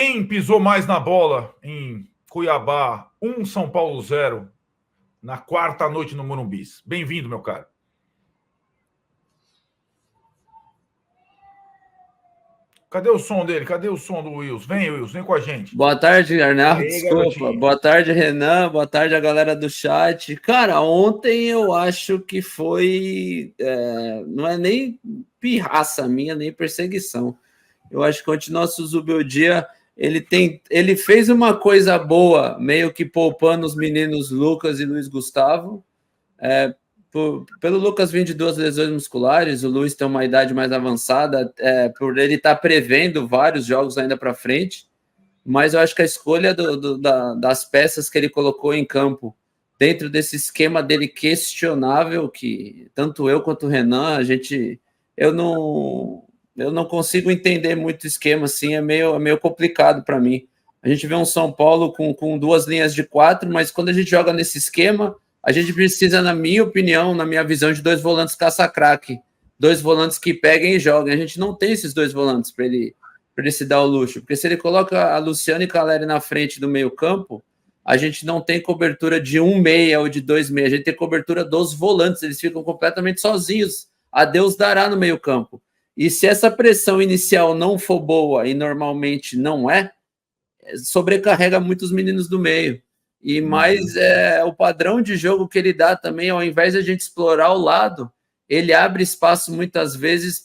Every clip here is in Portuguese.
Quem pisou mais na bola em Cuiabá, 1 São Paulo 0, na quarta noite no Morumbi? Bem-vindo, meu caro. Cadê o som dele? Cadê o som do Wilson? Vem, Wilson, vem com a gente. Boa tarde, Arnaldo. Desculpa. Garotinho. Boa tarde, Renan. Boa tarde, a galera do chat. Cara, ontem eu acho que foi... não é nem pirraça minha, nem perseguição. Eu acho que ontem nosso Zubeldia, ele fez uma coisa boa, meio que poupando os meninos Lucas e Luiz Gustavo. Pelo Lucas vir de 2 lesões musculares, o Luiz tem uma idade mais avançada, por ele estar prevendo vários jogos ainda para frente, mas eu acho que a escolha das peças que ele colocou em campo, dentro desse esquema dele questionável, que tanto eu quanto o Renan, eu não consigo entender muito o esquema, assim, é meio complicado para mim. A gente vê um São Paulo com 2 linhas de 4, mas quando a gente joga nesse esquema, a gente precisa, na minha opinião, na minha visão, de 2 volantes caça-craque, 2 volantes que peguem e joguem. A gente não tem esses 2 volantes para ele se dar o luxo, porque se ele coloca a Luciano e Caleri na frente do meio-campo, a gente não tem cobertura de 1 meia ou de 2 meia, a gente tem cobertura dos volantes, eles ficam completamente sozinhos. A Deus dará no meio-campo. E se essa pressão inicial não for boa, e normalmente não sobrecarrega muito os meninos do meio. E mais o padrão de jogo que ele dá também, ao invés de a gente explorar o lado, ele abre espaço muitas vezes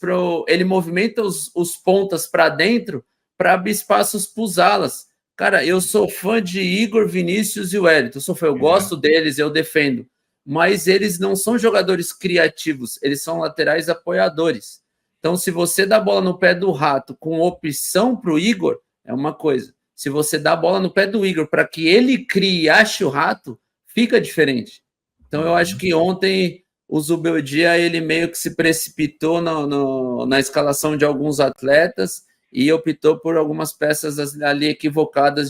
ele movimenta os pontas para dentro para abrir espaços para os alas. Cara, eu sou fã de Igor, Vinícius e Wellington. Eu gosto deles, eu defendo. Mas eles não são jogadores criativos, eles são laterais apoiadores. Então, se você dá a bola no pé do Rato com opção para o Igor, é uma coisa. Se você dá a bola no pé do Igor para que ele crie e ache o Rato, fica diferente. Então, eu acho que ontem o Zubeldia, ele meio que se precipitou na escalação de alguns atletas e optou por algumas peças ali equivocadas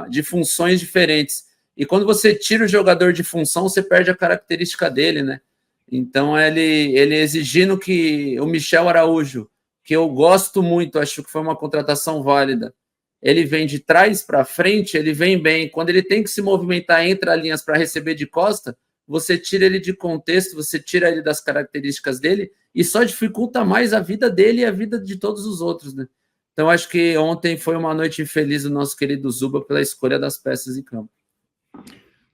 de funções diferentes. E quando você tira o jogador de função, você perde a característica dele, né? Então, ele exigindo que o Michel Araújo, que eu gosto muito, acho que foi uma contratação válida, ele vem de trás para frente, ele vem bem. Quando ele tem que se movimentar entre as linhas para receber de costa, você tira ele de contexto, você tira ele das características dele e só dificulta mais a vida dele e a vida de todos os outros, né? Então, acho que ontem foi uma noite infeliz do nosso querido Zuba pela escolha das peças em campo.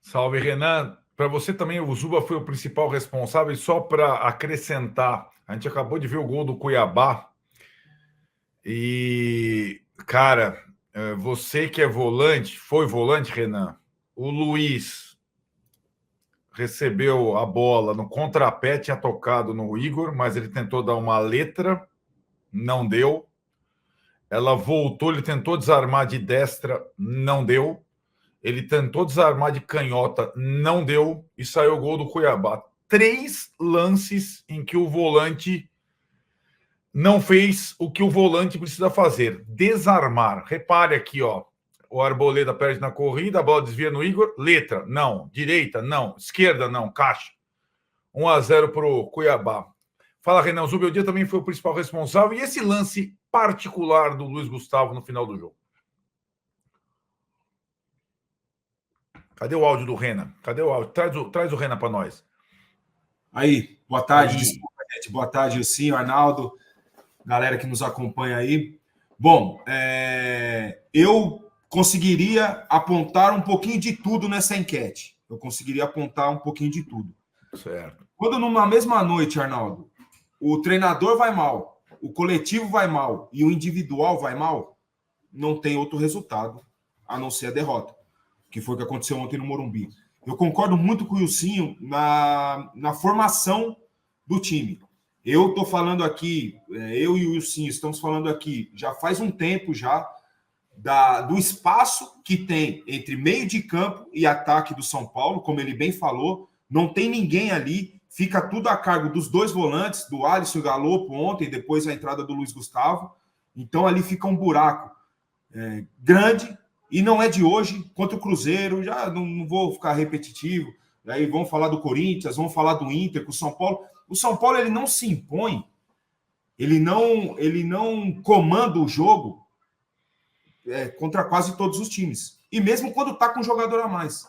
Salve, Renan. Para você também, o Zuba foi o principal responsável. E só para acrescentar, a gente acabou de ver o gol do Cuiabá. E, cara, você que é volante, foi volante, Renan? O Luiz recebeu a bola no contrapé, tinha tocado no Igor, mas ele tentou dar uma letra, não deu. Ela voltou, ele tentou desarmar de destra, não deu. Ele tentou desarmar de canhota, não deu, e saiu o gol do Cuiabá. 3 lances em que o volante não fez o que o volante precisa fazer, desarmar. Repare aqui, ó, o Arboleda perde na corrida, a bola desvia no Igor, letra, não. Direita, não. Esquerda, não. Caixa. 1-0 para o Cuiabá. Fala, Renan, o Zubeldia também foi o principal responsável. E esse lance particular do Luiz Gustavo no final do jogo? Cadê o áudio do Renan? Cadê o áudio? Traz o Renan para nós. Aí, boa tarde, desculpa, gente. Boa tarde, Ilcinho, Arnaldo, galera que nos acompanha aí. Bom, eu conseguiria apontar um pouquinho de tudo nessa enquete. Eu conseguiria apontar um pouquinho de tudo. Certo. Quando numa mesma noite, Arnaldo, o treinador vai mal, o coletivo vai mal e o individual vai mal, não tem outro resultado a não ser a derrota, que foi o que aconteceu ontem no Morumbi. Eu concordo muito com o Ilcinho na formação do time. Eu estou falando aqui, eu e o Ilcinho estamos falando aqui já faz um tempo já do espaço que tem entre meio de campo e ataque do São Paulo, como ele bem falou, não tem ninguém ali, fica tudo a cargo dos 2 volantes, do Alisson e Galopo ontem, depois a entrada do Luiz Gustavo. Então ali fica um buraco grande. E não é de hoje, contra o Cruzeiro, já não vou ficar repetitivo. Aí vamos falar do Corinthians, vamos falar do Inter, com o São Paulo. O São Paulo ele não se impõe, ele não comanda o jogo contra quase todos os times. E mesmo quando está com um jogador a mais.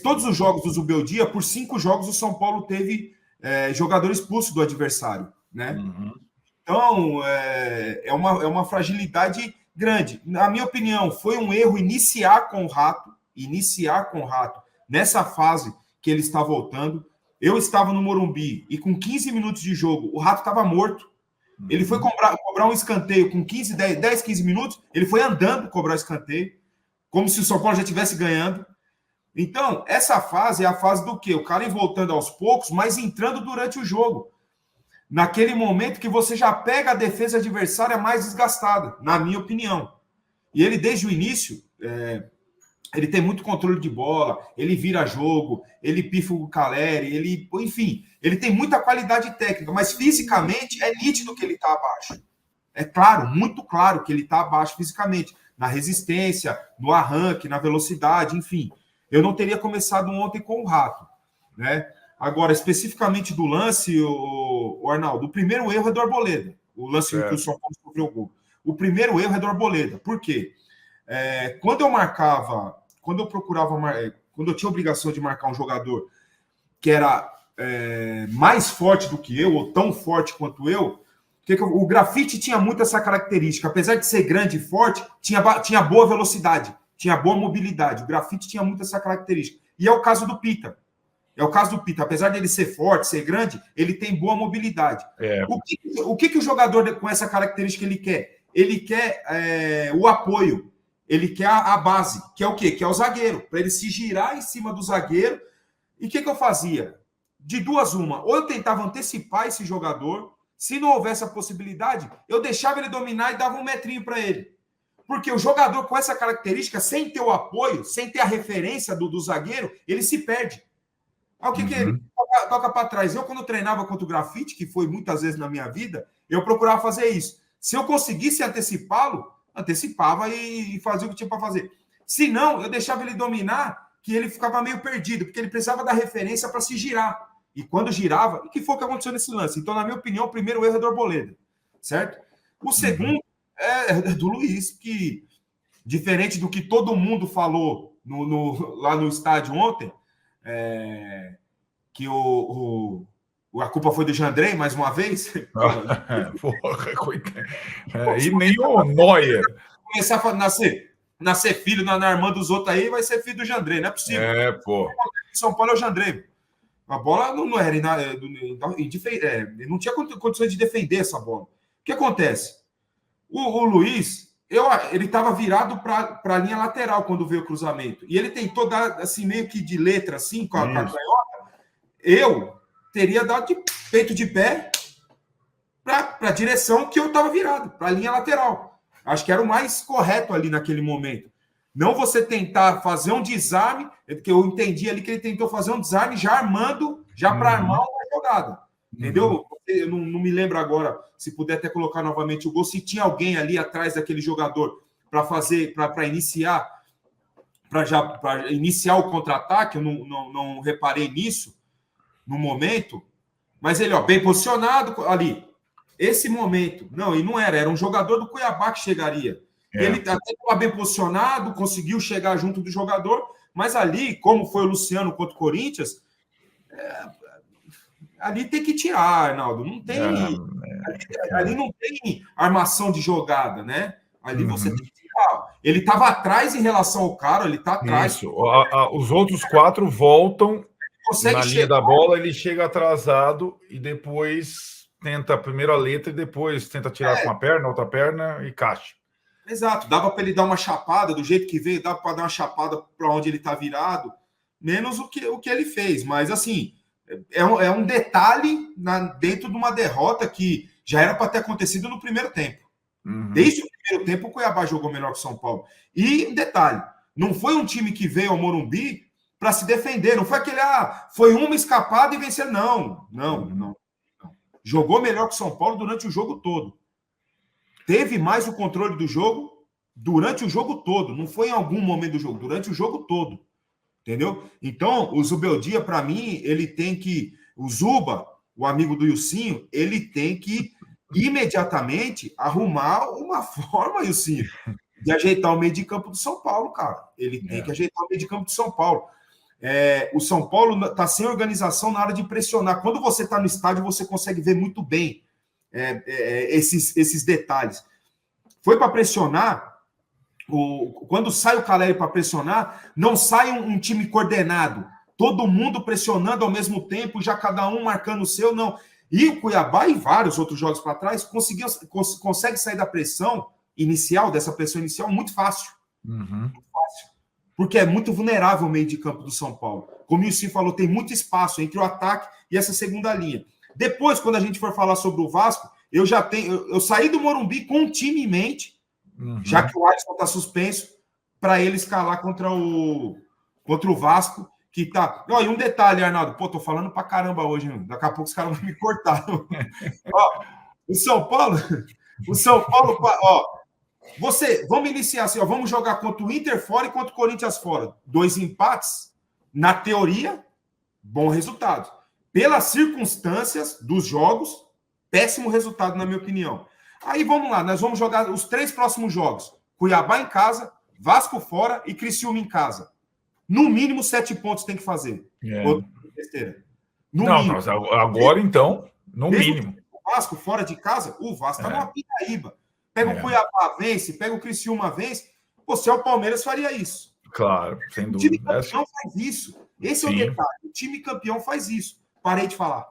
Todos os jogos do Zubeldia, por 5 jogos, o São Paulo teve jogador expulso do adversário, né? Então, é uma fragilidade grande. Na minha opinião, foi um erro iniciar com o Rato nessa fase que ele está voltando. Eu estava no Morumbi e com 15 minutos de jogo, o Rato estava morto. Ele foi cobrar um escanteio com 10, 15 minutos, ele foi andando cobrar escanteio, como se o São Paulo já estivesse ganhando. Então, essa fase é a fase do quê? O cara ir voltando aos poucos, mas entrando durante o jogo. Naquele momento que você já pega a defesa adversária mais desgastada, na minha opinião. E ele, desde o início, ele tem muito controle de bola, ele vira jogo, ele pifa o Caleri, enfim, ele tem muita qualidade técnica, mas fisicamente é nítido que ele está abaixo. É claro, muito claro que ele está abaixo fisicamente, na resistência, no arranque, na velocidade, enfim. Eu não teria começado ontem com o Rato, né? Agora, especificamente do lance, o Arnaldo, o primeiro erro é do Arboleda. O lance que o São Paulo sofreu o gol. O primeiro erro é do Arboleda. Por quê? Quando eu tinha a obrigação de marcar um jogador que era mais forte do que eu, ou tão forte quanto eu, o Grafite tinha muito essa característica. Apesar de ser grande e forte, tinha boa velocidade, tinha boa mobilidade. O Grafite tinha muito essa característica. E é o caso do Pita. Apesar dele ser forte, ser grande, ele tem boa mobilidade. O que o jogador com essa característica ele quer? Ele quer o apoio, ele quer a base, que é o quê? Que é o zagueiro, para ele se girar em cima do zagueiro. E o que eu fazia? De duas uma, ou eu tentava antecipar esse jogador, se não houvesse a possibilidade, eu deixava ele dominar e dava um metrinho para ele. Porque o jogador com essa característica, sem ter o apoio, sem ter a referência do zagueiro, ele se perde. O que ele toca para trás? Eu, quando treinava contra o Grafite, que foi muitas vezes na minha vida, eu procurava fazer isso. Se eu conseguisse antecipá-lo, antecipava e fazia o que tinha para fazer. Se não, eu deixava ele dominar, que ele ficava meio perdido, porque ele precisava da referência para se girar. E quando girava, o que foi que aconteceu nesse lance? Então, na minha opinião, o primeiro erro é do Arboleda, certo? O segundo é do Luiz, que, diferente do que todo mundo falou lá no estádio ontem, que a culpa foi do Jandrei, mais uma vez. E nem o Neuer. Começar a nascer filho na irmã dos outros aí, vai ser filho do Jandrei, não é possível. São Paulo é o Jandrei. A bola não era. Ele não tinha condições de defender essa bola. O que acontece? O Luiz, ele estava virado para a linha lateral quando veio o cruzamento. E ele tentou dar, assim, meio que de letra, assim, com a canhota. Eu teria dado de peito de pé para a direção que eu estava virado, para a linha lateral. Acho que era o mais correto ali naquele momento. Não você tentar fazer um desarme, porque eu entendi ali que ele tentou fazer um desarme já armando, já para armar uma jogada. Entendeu? Eu não me lembro agora, se puder até colocar novamente o gol, se tinha alguém ali atrás daquele jogador para iniciar o contra-ataque. Eu não reparei nisso no momento, mas ele, bem posicionado ali. Esse momento, era um jogador do Cuiabá que chegaria. Ele até estava bem posicionado, conseguiu chegar junto do jogador, mas ali, como foi o Luciano contra o Corinthians, ali tem que tirar, Arnaldo. Não tem. Ali não tem armação de jogada, né? Ali você tem que tirar. Ele estava atrás em relação ao cara, ele está atrás. Isso. Os outros 4 voltam na linha da bola, ele chega atrasado e depois tenta primeiro a letra e depois tenta tirar com a perna, outra perna e caixa. Exato, dava para ele dar uma chapada do jeito que veio, dava para dar uma chapada para onde ele está virado, menos o que ele fez. Mas, assim, é um detalhe dentro de uma derrota que já era para ter acontecido no primeiro tempo. Desde o primeiro tempo, o Cuiabá jogou melhor que o São Paulo. E, detalhe, não foi um time que veio ao Morumbi para se defender, não foi aquele, foi uma escapada e vencer, não. Jogou melhor que o São Paulo durante o jogo todo. Teve mais o controle do jogo durante o jogo todo. Não foi em algum momento do jogo, durante o jogo todo. Entendeu? Então, o Zubeldia, para mim, ele tem que... O Zuba, o amigo do Ilcinho, ele tem que imediatamente arrumar uma forma, Ilcinho, de ajeitar o meio de campo do São Paulo, cara. Ele tem que ajeitar o meio de campo do São Paulo. O São Paulo está sem organização na hora de pressionar. Quando você está no estádio, você consegue ver muito bem esses detalhes. Foi para pressionar, quando sai o Caleri para pressionar, não sai um time coordenado, todo mundo pressionando ao mesmo tempo, já cada um marcando o seu, não. E o Cuiabá e vários outros jogos para trás consegue sair da pressão inicial, muito fácil. Muito fácil. Porque é muito vulnerável o meio de campo do São Paulo. Como o Sim falou, tem muito espaço entre o ataque e essa segunda linha. Depois, quando a gente for falar sobre o Vasco, eu saí do Morumbi com um time em mente, já que o Alisson está suspenso, para ele escalar contra o Vasco, que tá... E um detalhe, Arnaldo, tô falando pra caramba hoje, hein? Daqui a pouco os caras vão me cortar. O São Paulo, vamos iniciar assim, vamos jogar contra o Inter fora e contra o Corinthians fora. 2 empates, na teoria, bom resultado. Pelas circunstâncias dos jogos, péssimo resultado, na minha opinião. Aí vamos lá, nós vamos jogar os 3 próximos jogos. Cuiabá em casa, Vasco fora e Criciúma em casa. No mínimo 7 pontos tem que fazer. Mínimo. Agora então, no mínimo. O Vasco fora de casa, o Vasco está numa Pindaíba. Pega o Cuiabá, vence, pega o Criciúma, vence. Se é o Palmeiras, faria isso. Claro, sem dúvida. O time campeão faz isso. Esse é o detalhe. O time campeão faz isso. Parei de falar.